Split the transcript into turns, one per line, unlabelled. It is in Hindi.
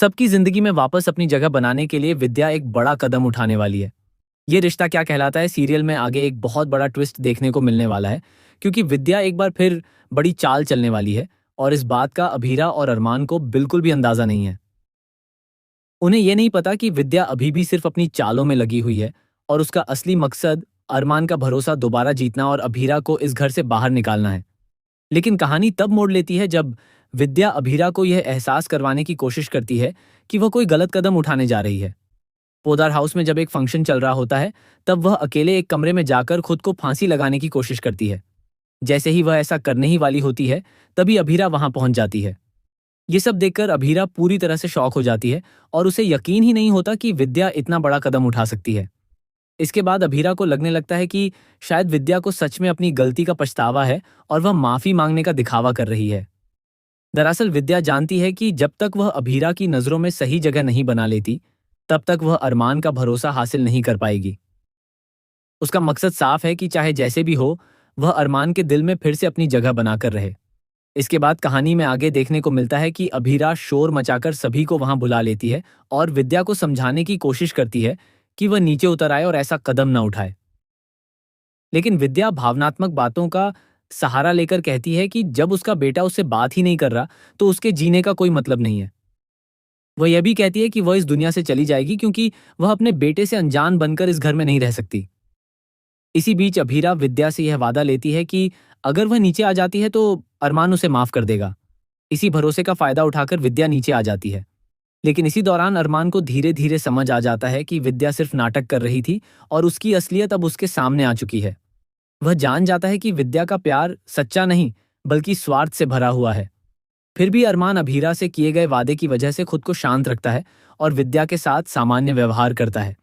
सबकी जिंदगी में वापस अपनी जगह बनाने के लिए विद्या एक बड़ा कदम उठाने वाली है। ये रिश्ता क्या कहलाता है सीरियल में आगे एक बहुत बड़ा ट्विस्ट देखने को मिलने वाला है, क्योंकि विद्या एक बार फिर बड़ी चाल चलने वाली है और इस बात का अभीरा और अरमान को बिल्कुल भी अंदाजा नहीं है। उन्हें ये नहीं पता कि विद्या अभी भी सिर्फ अपनी चालों में लगी हुई है और उसका असली मकसद अरमान का भरोसा दोबारा जीतना और अभीरा को इस घर से बाहर निकालना है। लेकिन कहानी तब मोड़ लेती है जब विद्या अभीरा को यह एहसास करवाने की कोशिश करती है कि वह कोई गलत कदम उठाने जा रही है। पोदार हाउस में जब एक फंक्शन चल रहा होता है, तब वह अकेले एक कमरे में जाकर खुद को फांसी लगाने की कोशिश करती है। जैसे ही वह ऐसा करने ही वाली होती है, तभी अभीरा वहां पहुंच जाती है। ये सब देखकर अभीरा पूरी तरह से शॉक हो जाती है और उसे यकीन ही नहीं होता कि विद्या इतना बड़ा कदम उठा सकती है। इसके बाद अभीरा को लगने लगता है कि शायद विद्या को सच में अपनी गलती का पछतावा है और वह माफी मांगने का दिखावा कर रही है। दरअसल विद्या जानती है कि जब तक वह अभीरा की नजरों में सही जगह नहीं बना लेती, तब तक वह अरमान का भरोसा हासिल नहीं कर पाएगी। उसका मकसद साफ है कि चाहे जैसे भी हो, वह अरमान के दिल में फिर से अपनी जगह बनाकर रहे। इसके बाद कहानी में आगे देखने को मिलता है कि अभीरा शोर मचाकर सभी को वहां बुला लेती है और विद्या को समझाने की कोशिश करती है कि वह नीचे उतर आए और ऐसा कदम न उठाए। लेकिन विद्या भावनात्मक बातों का सहारा लेकर कहती है कि जब उसका बेटा उससे बात ही नहीं कर रहा, तो उसके जीने का कोई मतलब नहीं है। वह यह भी कहती है कि वह इस दुनिया से चली जाएगी क्योंकि वह अपने बेटे से अनजान बनकर इस घर में नहीं रह सकती। इसी बीच अभीरा विद्या से यह वादा लेती है कि अगर वह नीचे आ जाती है तो अरमान उसे माफ कर देगा। इसी भरोसे का फायदा उठाकर विद्या नीचे आ जाती है। लेकिन इसी दौरान अरमान को धीरे धीरे समझ आ जाता है कि विद्या सिर्फ नाटक कर रही थी और उसकी असलियत अब उसके सामने आ चुकी है। वह जान जाता है कि विद्या का प्यार सच्चा नहीं बल्कि स्वार्थ से भरा हुआ है। फिर भी अरमान अभीरा से किए गए वादे की वजह से खुद को शांत रखता है और विद्या के साथ सामान्य व्यवहार करता है।